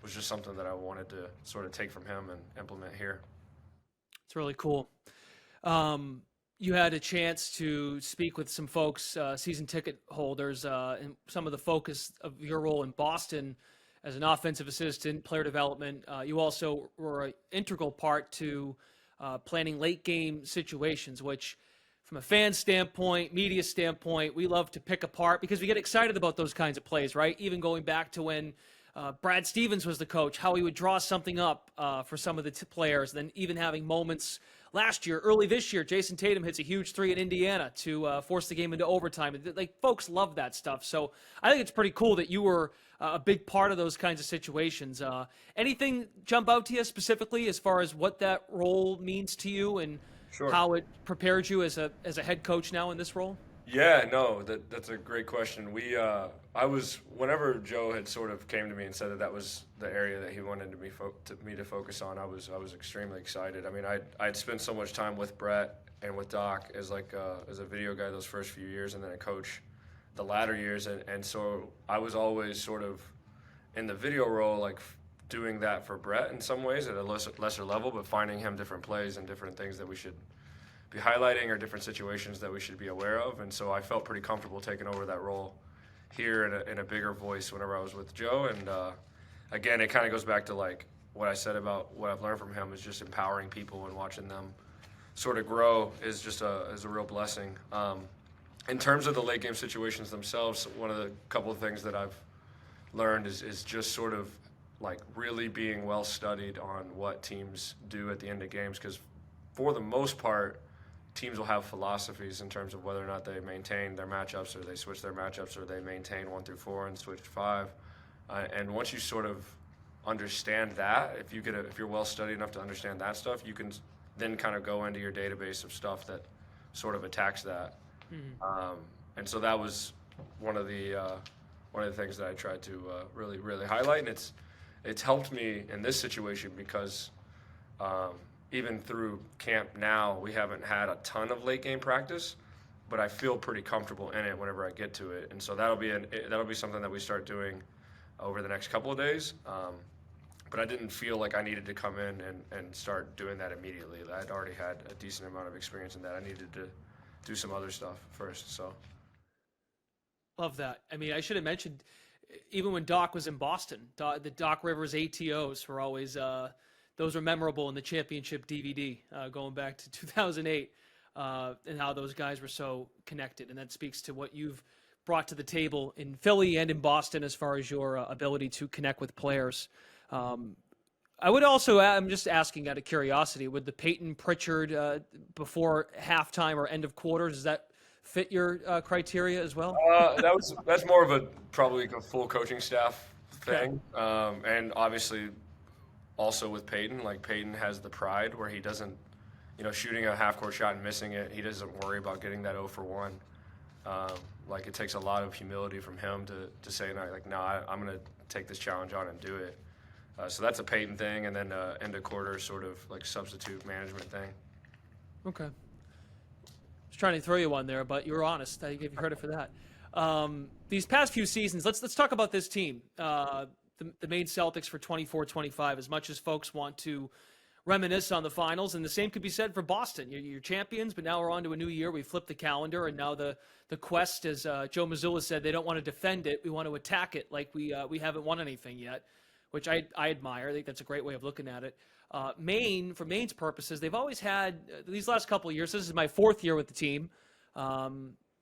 Speaker 6: was just something that I wanted to sort of take from him and implement here.
Speaker 1: It's really cool. You had a chance to speak with some folks, season ticket holders, and some of the focus of your role in Boston as an offensive assistant, player development. You also were an integral part to planning late game situations, which from a fan standpoint, media standpoint, we love to pick apart because we get excited about those kinds of plays, right? Even going back to when Brad Stevens was the coach, how he would draw something up for some of the players, then even having moments last year, early this year, Jason Tatum hits a huge three in Indiana to force the game into overtime. Like, folks love that stuff. So I think it's pretty cool that you were a big part of those kinds of situations. Anything jump out to you specifically as far as what that role means to you and
Speaker 6: Sure.
Speaker 1: how it prepared you as a head coach now in this role?
Speaker 6: Yeah, no, that's a great question. I was, whenever Joe had sort of came to me and said that was the area that he wanted me to focus on, I was extremely excited. I mean, I'd spent so much time with Brett and with Doc as a video guy those first few years, and then a coach the latter years, and so I was always sort of in the video role, like doing that for Brett in some ways at a lesser level, but finding him different plays and different things that we should be highlighting or different situations that we should be aware of. And so I felt pretty comfortable taking over that role here in a bigger voice whenever I was with Joe. And again, it kind of goes back to like what I said about what I've learned from him is just empowering people and watching them sort of grow is just is a real blessing. In terms of the late game situations themselves, one of the couple of things that I've learned is just sort of like really being well studied on what teams do at the end of games, because for the most part, teams will have philosophies in terms of whether or not they maintain their matchups or they switch their matchups or they maintain 1 through 4 and switch 5. And once you sort of understand that, if you're well studied enough to understand that stuff, you can then kind of go into your database of stuff that sort of attacks that. Mm-hmm. And so that was one of the things that I tried to really highlight, and it's helped me in this situation because even through camp now, we haven't had a ton of late game practice, but I feel pretty comfortable in it whenever I get to it. And so that'll be something that we start doing over the next couple of days. but I didn't feel like I needed to come in and start doing that immediately. I'd already had a decent amount of experience in that. I needed to do some other stuff first. So
Speaker 1: Love that. I mean, I should have mentioned, even when Doc was in Boston, the Doc Rivers ATOs were always, those were memorable in the championship DVD going back to 2008, and how those guys were so connected. And that speaks to what you've brought to the table in Philly and in Boston as far as your ability to connect with players. I would also, I'm just asking out of curiosity, would the Peyton Pritchard before halftime or end of quarters, does that fit your criteria as well?
Speaker 6: that's more of probably a full coaching staff thing, and obviously also with Peyton. Like Peyton has the pride where he doesn't, shooting a half court shot and missing it, he doesn't worry about getting that 0 for 1. Like it takes a lot of humility from him to say, no, I'm going to take this challenge on and do it. So that's a Peyton thing, and then end of quarter sort of like substitute management thing.
Speaker 1: Okay. Just trying to throw you one there, but you were honest. I give you credit for that. These past few seasons, let's talk about this team, the Maine Celtics for 24-25. As much as folks want to reminisce on the finals, and the same could be said for Boston. You're champions, but now we're on to a new year. We flipped the calendar, and now the quest, as Joe Mazzulla said, they don't want to defend it. We want to attack it like we haven't won anything yet, which I admire. I think that's a great way of looking at it. Maine, for Maine's purposes, they've always had, these last couple of years, this is my 4th year with the team,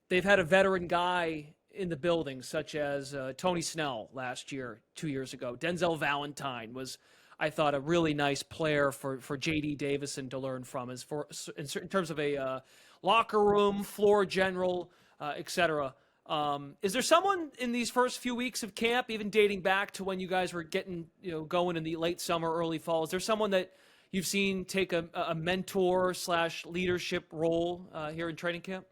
Speaker 1: they've had a veteran guy in the building, such as Tony Snell last year, 2 years ago. Denzel Valentine was, I thought, a really nice player for J.D. Davison to learn from, in terms of a locker room, floor general, etc. Is there someone in these first few weeks of camp, even dating back to when you guys were getting going in the late summer, early fall, is there someone that you've seen take a mentor / leadership role here in training camp?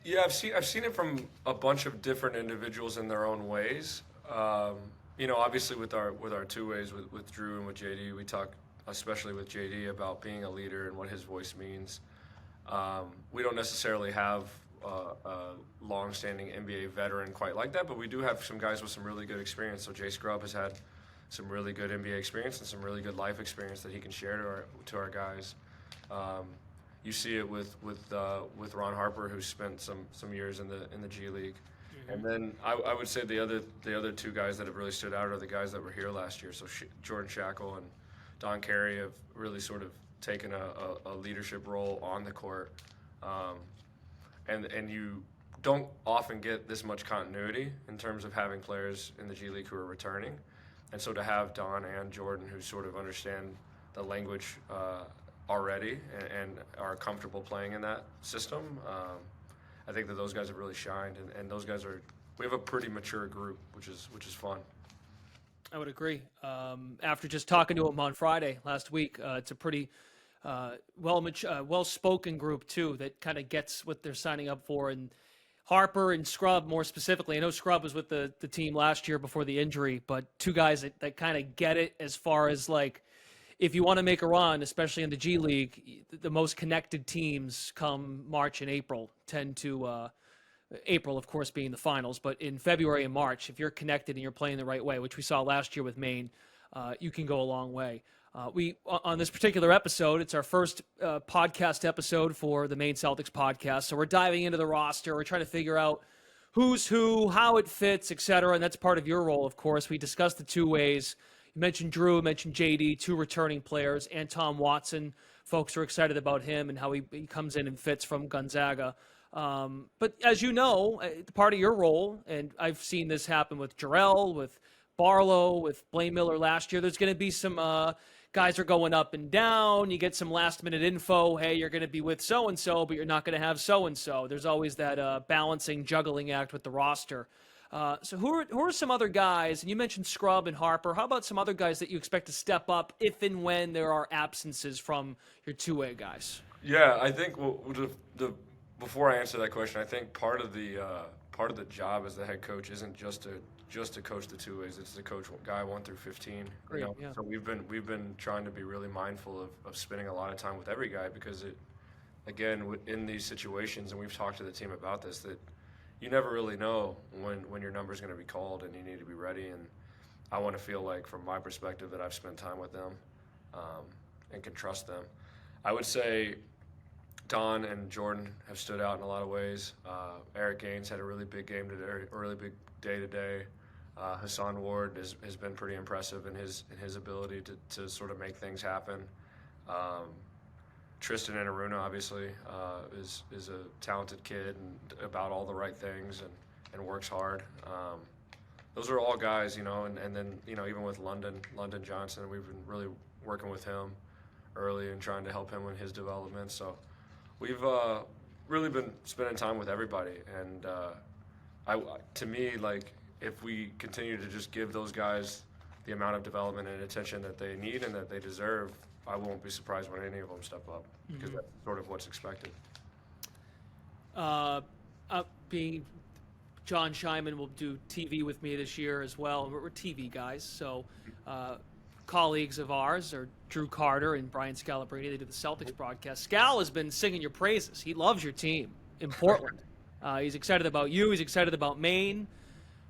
Speaker 6: Yeah, I've seen it from a bunch of different individuals in their own ways. Obviously with our two ways with Drew and with JD, we talk especially with JD about being a leader and what his voice means. We don't necessarily have a long-standing NBA veteran quite like that, but we do have some guys with some really good experience. So Jay Scrubb has had some really good NBA experience and some really good life experience that he can share to our guys. You see it with Ron Harper, who's spent some years in the G League. Mm-hmm. And then I would say the other two guys that have really stood out are the guys that were here last year. So Jordan Shackle and Don Carey have really sort of taken a leadership role on the court. And you don't often get this much continuity in terms of having players in the G League who are returning. And so to have Don and Jordan who sort of understand the language already and are comfortable playing in that system, I think that those guys have really shined. And those guys we have a pretty mature group, which is fun.
Speaker 1: I would agree. After just talking to him on Friday last week, it's a pretty well-spoken group too that kind of gets what they're signing up for. And Harper and Scrubb more specifically, I know Scrubb was with the team last year before the injury, but two guys that kind of get it as far as like, if you want to make a run, especially in the G League, the most connected teams come March and April tend to April, of course, being the finals, but in February and March, if you're connected and you're playing the right way, which we saw last year with Maine, you can go a long way. We on this particular episode, it's our first podcast episode for the Maine Celtics podcast, so we're diving into the roster. We're trying to figure out who's who, how it fits, etc., and that's part of your role, of course. We discussed the two ways. You mentioned Drew, mentioned JD, two returning players, and Tom Watson. Folks are excited about him and how he comes in and fits from Gonzaga. But as you know, part of your role, and I've seen this happen with Jarrell, with Barlow, with Blaine Miller last year, there's going to be some guys are going up and down. You get some last-minute info. Hey, you're going to be with so-and-so, but you're not going to have so-and-so. There's always that balancing, juggling act with the roster. So who are some other guys, and you mentioned Scrubb and Harper, how about some other guys that you expect to step up if and when there are absences from your two-way guys?
Speaker 6: Yeah, I think before I answer that question, I think part of the job as the head coach isn't just to coach the two ways; it's to coach guy 1 through 15.
Speaker 1: Great, yeah.
Speaker 6: So we've been trying to be really mindful of spending a lot of time with every guy because in these situations, and we've talked to the team about this, that you never really know when your number is going to be called and you need to be ready. I want to feel like, from my perspective, that I've spent time with them and can trust them. I would say Don and Jordan have stood out in a lot of ways. Eric Gaines had a really big game today, a really big day today. Hassan Ward has been pretty impressive in his ability to sort of make things happen. Tristan and Aruna obviously is a talented kid and about all the right things and works hard. Those are all guys, and then even with London Johnson, we've been really working with him early and trying to help him in his development. So we've really been spending time with everybody, and to me, like, if we continue to just give those guys the amount of development and attention that they need and that they deserve, I won't be surprised when any of them step up, because that's sort of what's expected.
Speaker 1: Being John Scheinman will do TV with me this year as well. We're TV guys, so colleagues of ours are Drew Carter and Brian Scalabrine. They do the Celtics broadcast. Scal has been singing your praises. He loves your team in Portland. He's excited about you. He's excited about Maine.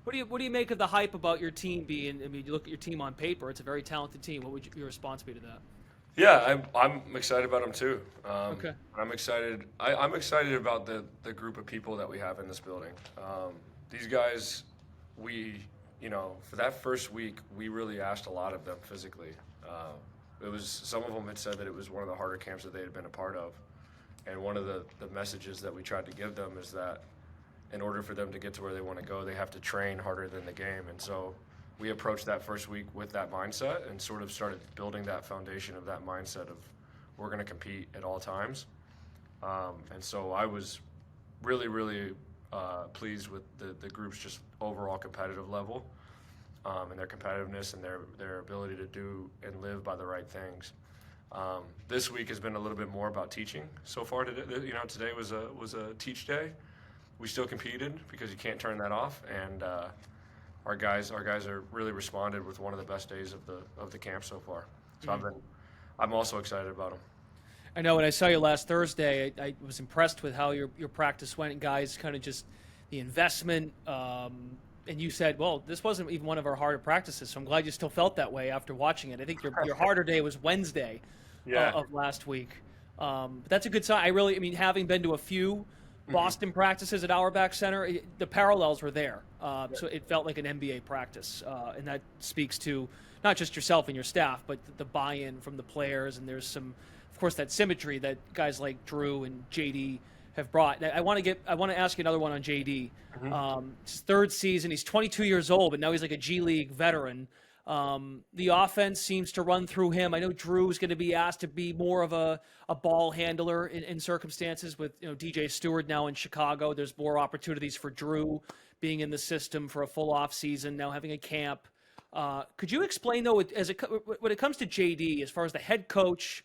Speaker 1: What do you make of the hype about your team being? I mean, you look at your team on paper; it's a very talented team. What would your response be to that?
Speaker 6: Yeah, I'm excited about them too.
Speaker 1: Okay.
Speaker 6: I'm excited. I'm excited about the group of people that we have in this building. These guys, for that first week, we really asked a lot of them physically. Some of them had said that it was one of the harder camps that they had been a part of. And one of the messages that we tried to give them is that in order for them to get to where they want to go, they have to train harder than the game. And so we approached that first week with that mindset and sort of started building that foundation of that mindset of we're going to compete at all times. And so I was really, really pleased with the group's just overall competitive level and their competitiveness and their ability to do and live by the right things. This week has been a little bit more about teaching so far. Today was a teach day. We still competed because you can't turn that off, and our guys are really responded with one of the best days of the camp so far. So I'm also excited about them.
Speaker 1: I know when I saw you last Thursday, I was impressed with how your practice went. Guys, kind of just the investment. And you said, well, this wasn't even one of our harder practices, so I'm glad you still felt that way after watching it. I think your harder day was Wednesday of last week. But that's a good sign. Having been to a few Boston practices at Auerbach Center, the parallels were there. So it felt like an NBA practice. And that speaks to not just yourself and your staff, but the buy-in from the players. And there's some, of course, that symmetry that guys like Drew and JD have brought. I want to ask you another one on JD. His third season, he's 22 years old, but now he's like a G League veteran. The offense seems to run through him. I know Drew is going to be asked to be more of a ball handler in circumstances with DJ Stewart now in Chicago. There's more opportunities for Drew being in the system for a full off season, now having a camp. Could you explain though, when it comes to JD, as far as the head coach,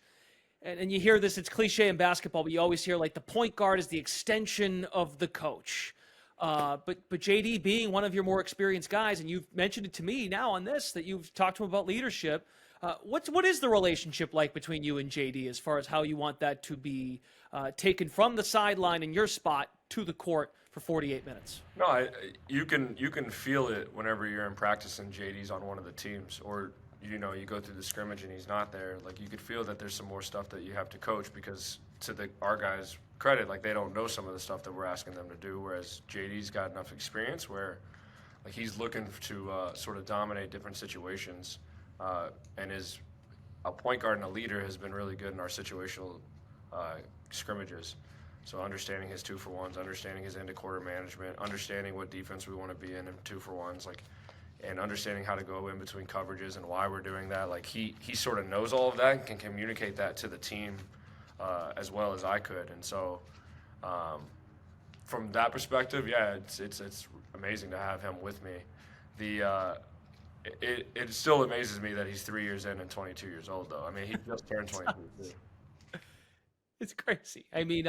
Speaker 1: and you hear this, it's cliche in basketball, but you always hear like the point guard is the extension of the coach. But JD being one of your more experienced guys, and you've mentioned it to me now on this, that you've talked to him about leadership. What is the relationship like between you and JD as far as how you want that to be taken from the sideline in your spot to the court for 48 minutes?
Speaker 6: No, you can feel it whenever you're in practice and JD's on one of the teams, or you go through the scrimmage and he's not there. Like, you could feel that there's some more stuff that you have to coach, because to our guys' credit, like, they don't know some of the stuff that we're asking them to do, whereas JD's got enough experience where, like, he's looking to sort of dominate different situations, and is a point guard and a leader has been really good in our situational scrimmages. So understanding his 2-for-1s, understanding his end-of-quarter management, understanding what defense we want to be in 2-for-1s, like, and understanding how to go in between coverages and why we're doing that. Like, he sort of knows all of that and can communicate that to the team as well as I could. And so from that perspective, yeah, it's amazing to have him with me. It still amazes me that he's 3 years in and 22 years old, though. I mean, he just turned 22 too.
Speaker 1: It's crazy. I mean,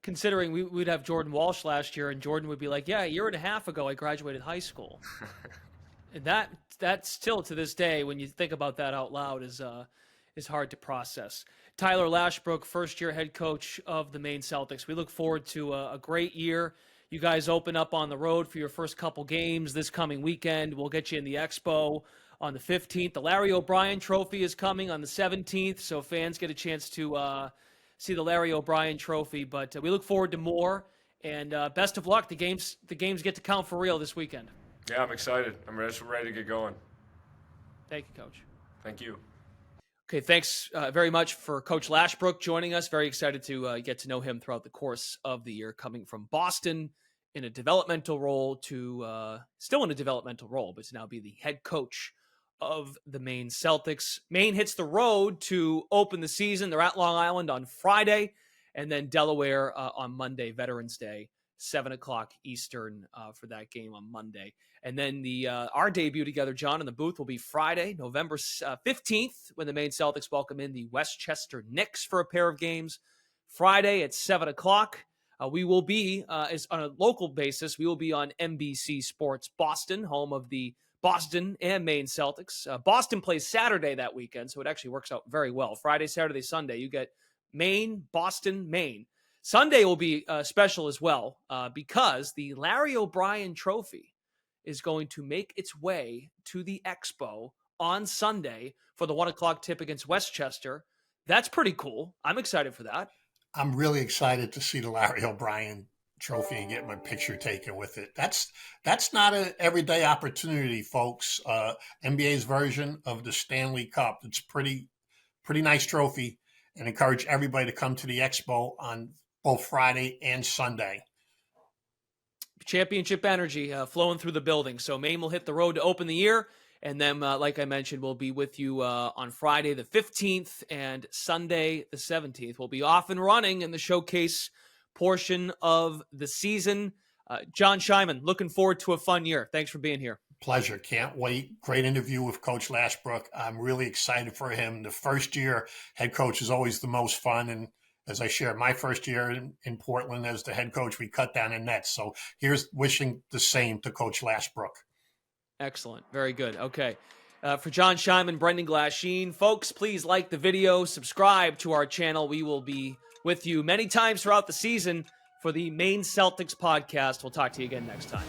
Speaker 1: considering we'd have Jordan Walsh last year, and Jordan would be like, yeah, a year and a half ago I graduated high school. And that still to this day, when you think about that out loud, is hard to process. Tyler Lashbrook, first-year head coach of the Maine Celtics. We look forward to a great year. You guys open up on the road for your first couple games this coming weekend. We'll get you in the Expo on the 15th. The Larry O'Brien Trophy is coming on the 17th, so fans get a chance to see the Larry O'Brien Trophy. But we look forward to more, and best of luck. The games get to count for real this weekend.
Speaker 6: Yeah, I'm excited. I'm just ready to get going.
Speaker 1: Thank you, Coach.
Speaker 6: Thank you.
Speaker 1: Okay, thanks very much for Coach Lashbrook joining us. Very excited to get to know him throughout the course of the year, coming from Boston in a developmental role to still in a developmental role, but to now be the head coach of the Maine Celtics. Maine hits the road to open the season. They're at Long Island on Friday, and then Delaware on Monday, Veterans Day, 7 o'clock Eastern for that game on Monday. And then our debut together, John, in the booth will be Friday, November 15th, when the Maine Celtics welcome in the Westchester Knicks for a pair of games. Friday at 7 o'clock. We will be, on a local basis, we will be on NBC Sports Boston, home of the Boston and Maine Celtics. Boston plays Saturday that weekend, so it actually works out very well. Friday, Saturday, Sunday, you get Maine, Boston, Maine. Sunday will be special as well because the Larry O'Brien Trophy is going to make its way to the Expo on Sunday for the 1 o'clock tip against Westchester. That's pretty cool. I'm excited for that.
Speaker 2: I'm really excited to see the Larry O'Brien Trophy and get my picture taken with it. That's not an everyday opportunity, folks. NBA's version of the Stanley Cup. It's pretty nice trophy, and encourage everybody to come to the Expo on both Friday and Sunday.
Speaker 1: Championship energy flowing through the building. So Maine will hit the road to open the year. And then, like I mentioned, we'll be with you on Friday the 15th and Sunday the 17th. We'll be off and running in the showcase portion of the season. John Scheinman, looking forward to a fun year. Thanks for being here.
Speaker 2: Pleasure. Can't wait. Great interview with Coach Lashbrook. I'm really excited for him. The first year head coach is always the most fun. And as I shared my first year in Portland as the head coach, we cut down in nets. So here's wishing the same to Coach Lashbrook.
Speaker 1: Excellent. Very good. Okay. For John Scheinman, Brendan Glasheen, folks, please like the video, subscribe to our channel. We will be with you many times throughout the season for the Maine Celtics podcast. We'll talk to you again next time.